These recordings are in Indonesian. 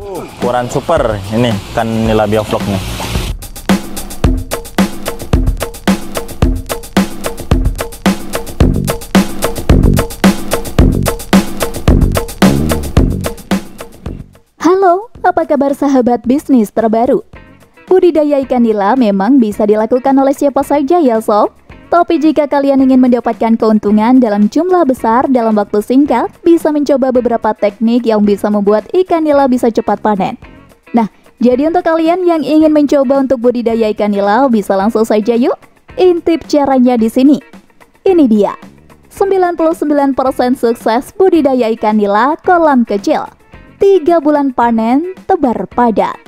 Ukuran super ini kan nila bioflok nih. Halo, apa kabar sahabat bisnis terbaru? Budidaya ikan nila memang bisa dilakukan oleh siapa saja ya sob. Tapi jika kalian ingin mendapatkan keuntungan dalam jumlah besar dalam waktu singkat, bisa mencoba beberapa teknik yang bisa membuat ikan nila bisa cepat panen. Nah, jadi untuk kalian yang ingin mencoba untuk budidaya ikan nila, bisa langsung saja yuk intip caranya di sini. Ini dia, 99% sukses budidaya ikan nila kolam kecil. 3 bulan panen tebar padat.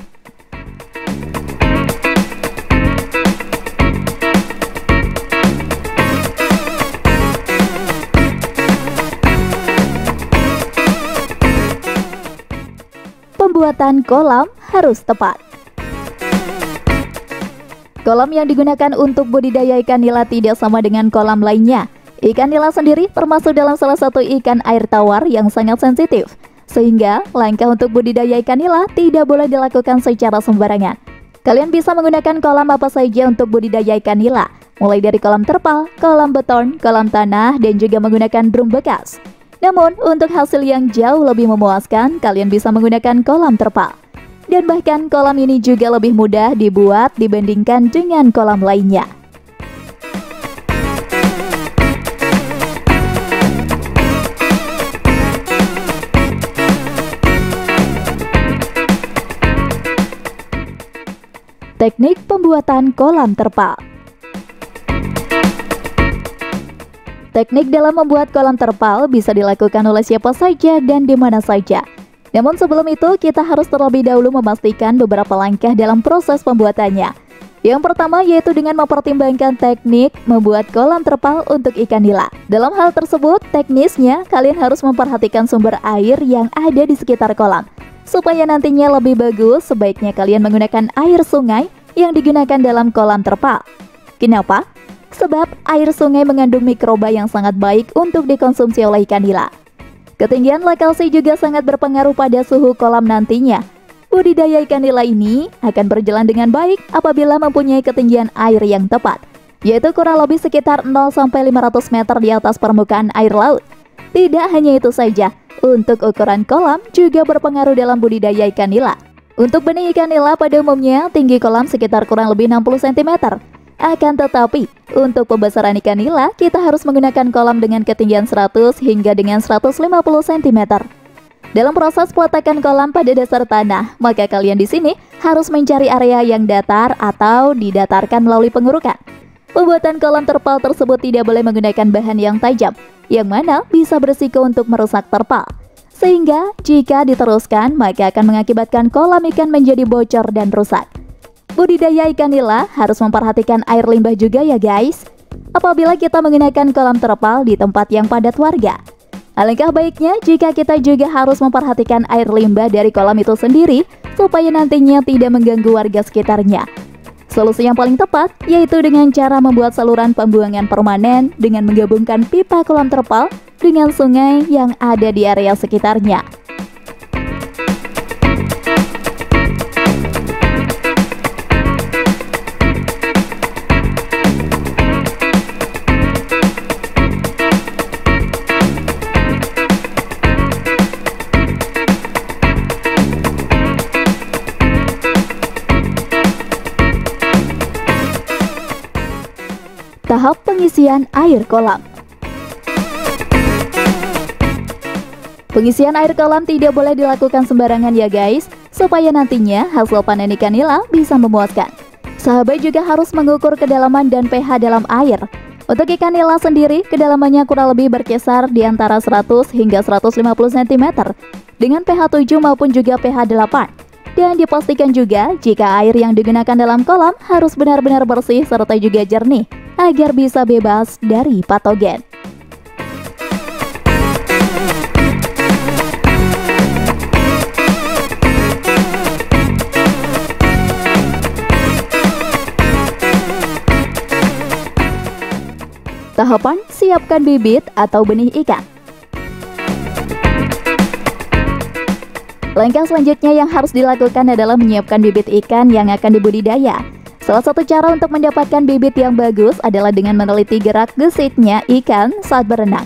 Pembuatan kolam harus tepat. Kolam yang digunakan untuk budidaya ikan nila tidak sama dengan kolam lainnya. Ikan nila sendiri termasuk dalam salah satu ikan air tawar yang sangat sensitif, sehingga langkah untuk budidaya ikan nila tidak boleh dilakukan secara sembarangan. Kalian bisa menggunakan kolam apa saja untuk budidaya ikan nila, mulai dari kolam terpal, kolam beton, kolam tanah, dan juga menggunakan drum bekas. Namun, untuk hasil yang jauh lebih memuaskan, kalian bisa menggunakan kolam terpal. Dan bahkan kolam ini juga lebih mudah dibuat dibandingkan dengan kolam lainnya. Teknik pembuatan kolam terpal. Teknik dalam membuat kolam terpal bisa dilakukan oleh siapa saja dan di mana saja. Namun sebelum itu, kita harus terlebih dahulu memastikan beberapa langkah dalam proses pembuatannya. Yang pertama yaitu dengan mempertimbangkan teknik membuat kolam terpal untuk ikan nila. Dalam hal tersebut, teknisnya kalian harus memperhatikan sumber air yang ada di sekitar kolam. Supaya nantinya lebih bagus, sebaiknya kalian menggunakan air sungai yang digunakan dalam kolam terpal. Kenapa? Sebab air sungai mengandung mikroba yang sangat baik untuk dikonsumsi oleh ikan nila. Ketinggian lokasi juga sangat berpengaruh pada suhu kolam nantinya. Budidaya ikan nila ini akan berjalan dengan baik apabila mempunyai ketinggian air yang tepat, yaitu kurang lebih sekitar 0-500 meter di atas permukaan air laut. Tidak hanya itu saja, untuk ukuran kolam juga berpengaruh dalam budidaya ikan nila. Untuk benih ikan nila pada umumnya tinggi kolam sekitar kurang lebih 60 cm. Akan tetapi, untuk pembesaran ikan nila, kita harus menggunakan kolam dengan ketinggian 100 hingga dengan 150 cm. Dalam proses peletakan kolam pada dasar tanah, maka kalian di sini harus mencari area yang datar atau didatarkan melalui pengurukan. Pembuatan kolam terpal tersebut tidak boleh menggunakan bahan yang tajam, yang mana bisa berisiko untuk merusak terpal. Sehingga, jika diteruskan, maka akan mengakibatkan kolam ikan menjadi bocor dan rusak. Budidaya ikan nila harus memperhatikan air limbah juga ya guys. Apabila kita menggunakan kolam terpal di tempat yang padat warga, alangkah baiknya jika kita juga harus memperhatikan air limbah dari kolam itu sendiri supaya nantinya tidak mengganggu warga sekitarnya. Solusi yang paling tepat yaitu dengan cara membuat saluran pembuangan permanen dengan menggabungkan pipa kolam terpal dengan sungai yang ada di area sekitarnya. Tahap pengisian air kolam. Pengisian air kolam tidak boleh dilakukan sembarangan ya guys, supaya nantinya hasil panen ikan nila bisa memuaskan. Sahabat juga harus mengukur kedalaman dan pH dalam air. Untuk ikan nila sendiri, kedalamannya kurang lebih berkisar di antara 100 hingga 150 cm dengan pH 7 maupun juga pH 8. Dan dipastikan juga jika air yang digunakan dalam kolam harus benar-benar bersih serta juga jernih agar bisa bebas dari patogen. Tahapan siapkan bibit atau benih ikan. Langkah selanjutnya yang harus dilakukan adalah menyiapkan bibit ikan yang akan dibudidaya. Salah satu cara untuk mendapatkan bibit yang bagus adalah dengan meneliti gerak gesitnya ikan saat berenang.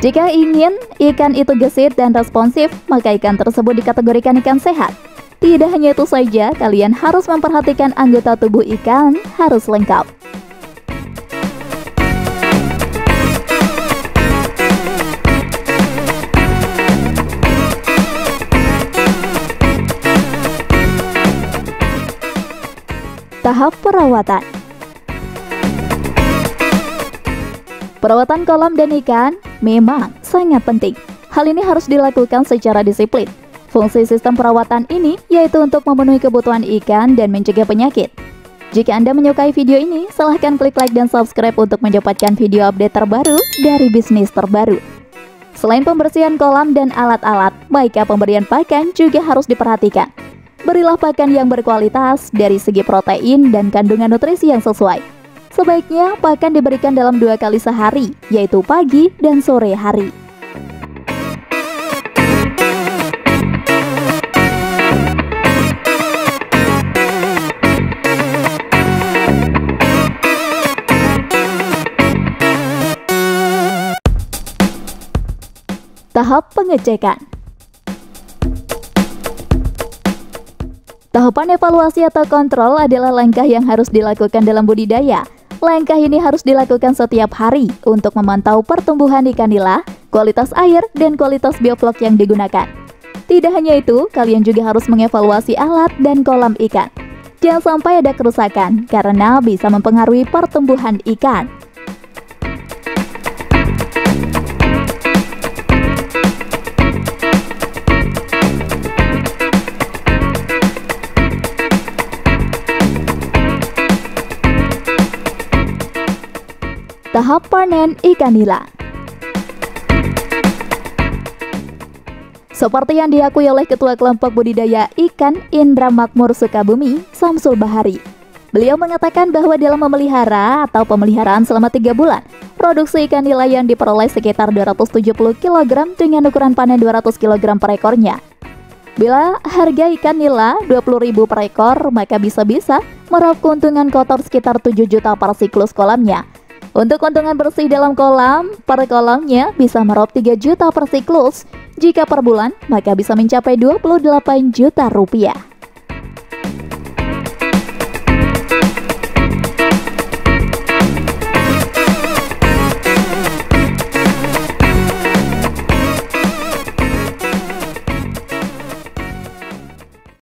Jika ingin ikan itu gesit dan responsif, maka ikan tersebut dikategorikan ikan sehat. Tidak hanya itu saja, kalian harus memperhatikan anggota tubuh ikan harus lengkap. Tahap perawatan. Perawatan kolam dan ikan memang sangat penting. Hal ini harus dilakukan secara disiplin. Fungsi sistem perawatan ini yaitu untuk memenuhi kebutuhan ikan dan mencegah penyakit. Jika Anda menyukai video ini, silahkan klik like dan subscribe untuk mendapatkan video update terbaru dari bisnis terbaru. Selain pembersihan kolam dan alat-alat, maka pemberian pakan juga harus diperhatikan. Berilah pakan yang berkualitas dari segi protein dan kandungan nutrisi yang sesuai. Sebaiknya pakan diberikan dalam 2 kali sehari, yaitu pagi dan sore hari. Tahap pengecekan. Tahapan evaluasi atau kontrol adalah langkah yang harus dilakukan dalam budidaya. Langkah ini harus dilakukan setiap hari untuk memantau pertumbuhan ikan nila, kualitas air, dan kualitas bioflok yang digunakan. Tidak hanya itu, kalian juga harus mengevaluasi alat dan kolam ikan. Jangan sampai ada kerusakan, karena bisa mempengaruhi pertumbuhan ikan. Tahap panen ikan nila. Seperti yang diakui oleh Ketua Kelompok Budidaya Ikan Indra Makmur Sukabumi, Samsul Bahari. Beliau mengatakan bahwa dalam memelihara atau pemeliharaan selama 3 bulan, produksi ikan nila yang diperoleh sekitar 270 kg dengan ukuran panen 200 kg per ekornya. Bila harga ikan nila 20.000 per ekor, maka bisa-bisa meraup keuntungan kotor sekitar 7 juta per siklus kolamnya. Untuk keuntungan bersih dalam kolam, per kolamnya bisa meraup 3 juta per siklus. Jika per bulan, maka bisa mencapai 28 juta rupiah.